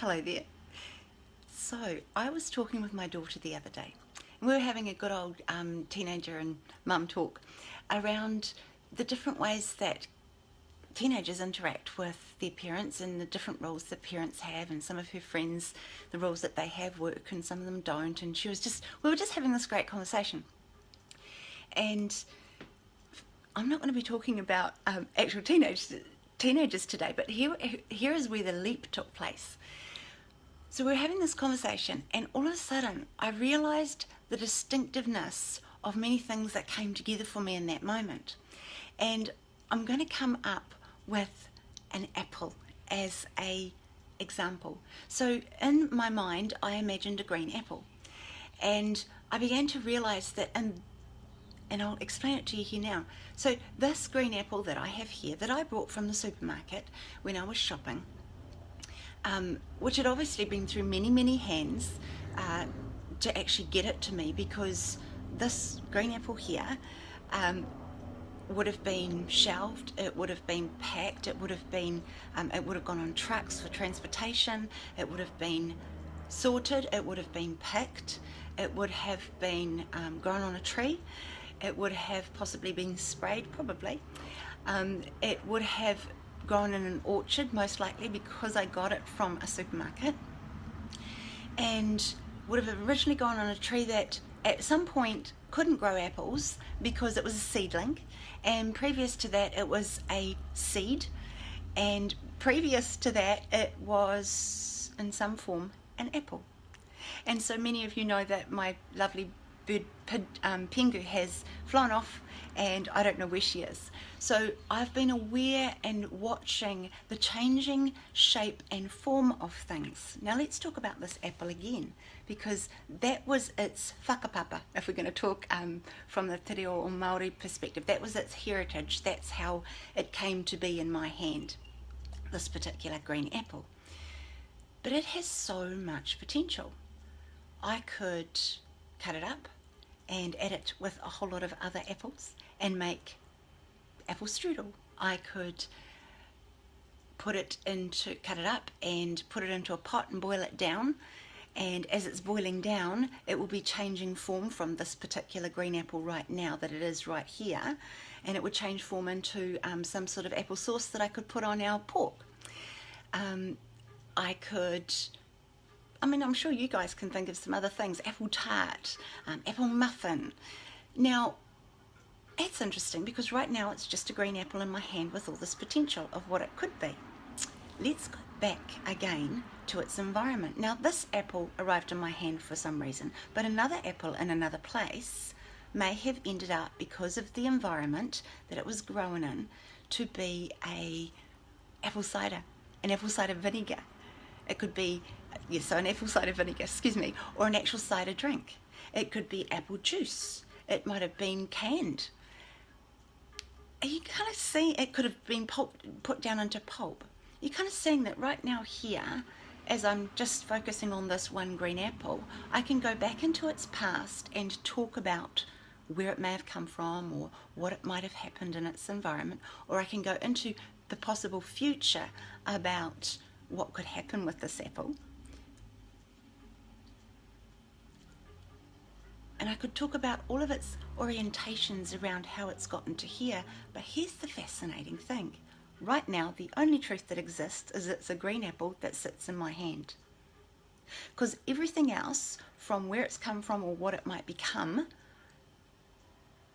Hello there. So, I was talking with my daughter the other day, and we were having a good old teenager and mum talk around the different ways that teenagers interact with their parents and the different roles that parents have, and some of her friends, the roles that they have work and some of them don't. And we were just having this great conversation. And I'm not going to be talking about actual teenagers today, but here is where the leap took place. So we were having this conversation, and all of a sudden I realised the distinctiveness of many things that came together for me in that moment. And I'm going to come up with an apple as a example. So in my mind I imagined a green apple, and I began to realise that and I'll explain it to you here now. So this green apple that I have here, that I brought from the supermarket when I was shopping, which had obviously been through many hands to actually get it to me, because this green apple here would have been shelved, it would have been packed, it would have gone on trucks for transportation, it would have been sorted, it would have been picked, it would have been grown on a tree, it would have possibly been sprayed, probably. It would have grown in an orchard, most likely, because I got it from a supermarket, and would have originally gone on a tree that at some point couldn't grow apples because it was a seedling, and previous to that it was a seed, and previous to that it was in some form an apple. And so many of you know that my lovely bird Pengu has flown off, and I don't know where she is. So I've been aware and watching the changing shape and form of things. Now let's talk about this apple again, because that was its whakapapa, if we're going to talk from the te reo or Māori perspective. That was its heritage. That's how it came to be in my hand, this particular green apple. But it has so much potential. I could cut it up and add it with a whole lot of other apples and make apple strudel. I could cut it up and put it into a pot and boil it down, and as it's boiling down it will be changing form from this particular green apple right now that it is right here, and it would change form into some sort of apple sauce that I could put on our pork. I'm sure you guys can think of some other things. Apple tart, apple muffin. Now, it's interesting because right now it's just a green apple in my hand with all this potential of what it could be. Let's go back again to its environment. Now, this apple arrived in my hand for some reason, but another apple in another place may have ended up, because of the environment that it was grown in, to be an apple cider vinegar. It could be, an apple cider vinegar, or an actual cider drink. It could be apple juice. It might have been canned. You kind of see it could have been put down into pulp. You're kind of seeing that right now here, as I'm just focusing on this one green apple, I can go back into its past and talk about where it may have come from or what it might have happened in its environment, or I can go into the possible future about what could happen with this apple. And I could talk about all of its orientations around how it's gotten to here. But here's the fascinating thing. Right now, the only truth that exists is it's a green apple that sits in my hand. Because everything else, from where it's come from or what it might become,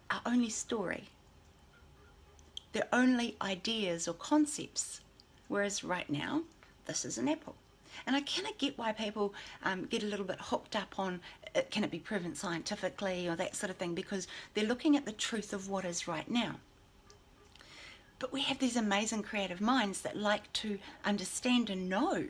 are only story. They're only ideas or concepts. Whereas right now, this is an apple. And I kind of get why people get a little bit hooked up on can it be proven scientifically or that sort of thing, because they're looking at the truth of what is right now. But we have these amazing creative minds that like to understand and know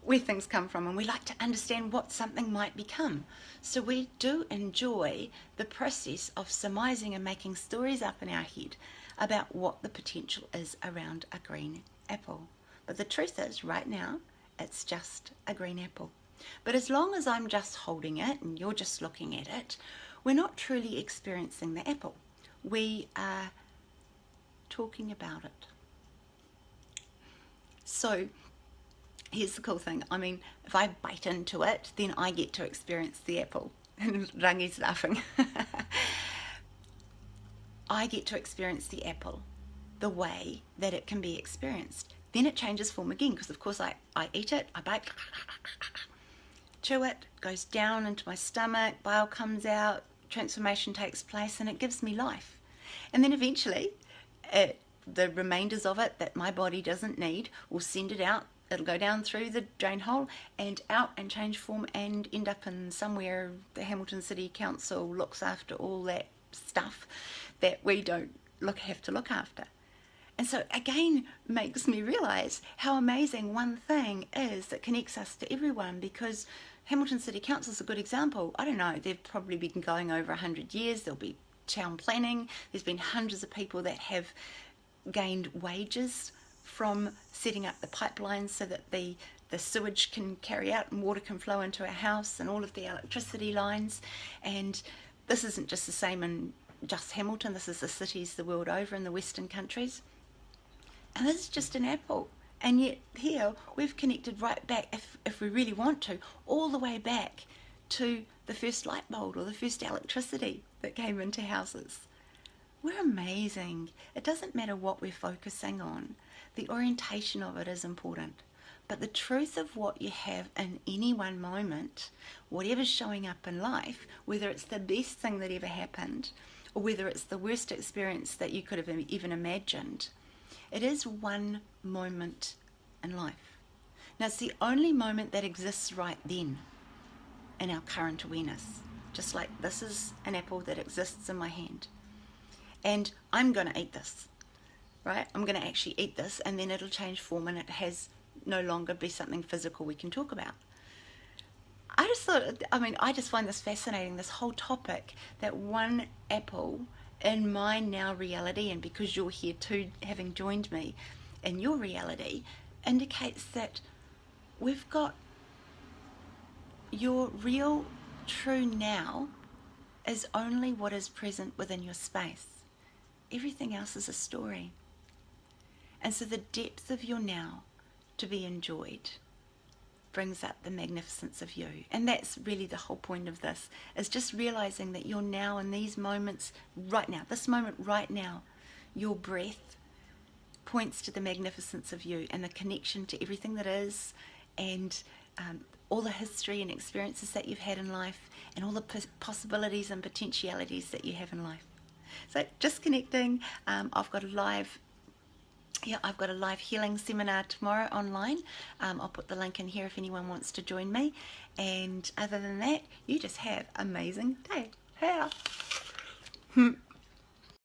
where things come from, and we like to understand what something might become. So we do enjoy the process of surmising and making stories up in our head about what the potential is around a green apple. But the truth is, right now, it's just a green apple. But as long as I'm just holding it and you're just looking at it, we're not truly experiencing the apple. We are talking about it. So here's the cool thing. I mean, if I bite into it, then I get to experience the apple. And Rangi's laughing. I get to experience the apple the way that it can be experienced. Then it changes form again, because of course I eat it, I bite, chew it, goes down into my stomach, bile comes out, transformation takes place, and it gives me life. And then eventually, the remainders of it that my body doesn't need will send it out. It'll go down through the drain hole and out and change form and end up in somewhere the Hamilton City Council looks after all that stuff that we don't have to look after. And so again makes me realise how amazing one thing is that connects us to everyone, because Hamilton City Council is a good example. I don't know, they've probably been going over 100 years. There'll be town planning. There's been hundreds of people that have gained wages from setting up the pipelines so that the sewage can carry out and water can flow into our house, and all of the electricity lines. And this isn't just the same in just Hamilton, this is the cities the world over in the Western countries. And this is just an apple. And yet here we've connected right back, if we really want to, all the way back to the first light bulb or the first electricity that came into houses. We're amazing. It doesn't matter what we're focusing on. The orientation of it is important. But the truth of what you have in any one moment, whatever's showing up in life, whether it's the best thing that ever happened, or whether it's the worst experience that you could have even imagined, it is one moment in life. Now, it's the only moment that exists right then in our current awareness. Just like this is an apple that exists in my hand. And I'm going to eat this, right? I'm going to actually eat this, and then it'll change form and it has no longer be something physical we can talk about. I just find this fascinating, this whole topic, that one apple in my now reality, and because you're here too, having joined me in your reality, indicates that we've got your real true now is only what is present within your space. Everything else is a story. And so the depth of your now to be enjoyed brings up the magnificence of you. And that's really the whole point of this, is just realizing that you're now in these moments right now, this moment right now, your breath points to the magnificence of you and the connection to everything that is, and all the history and experiences that you've had in life, and all the possibilities and potentialities that you have in life. So just connecting. I've got a live healing seminar tomorrow online. I'll put the link in here if anyone wants to join me. And other than that, you just have an amazing day. Yeah.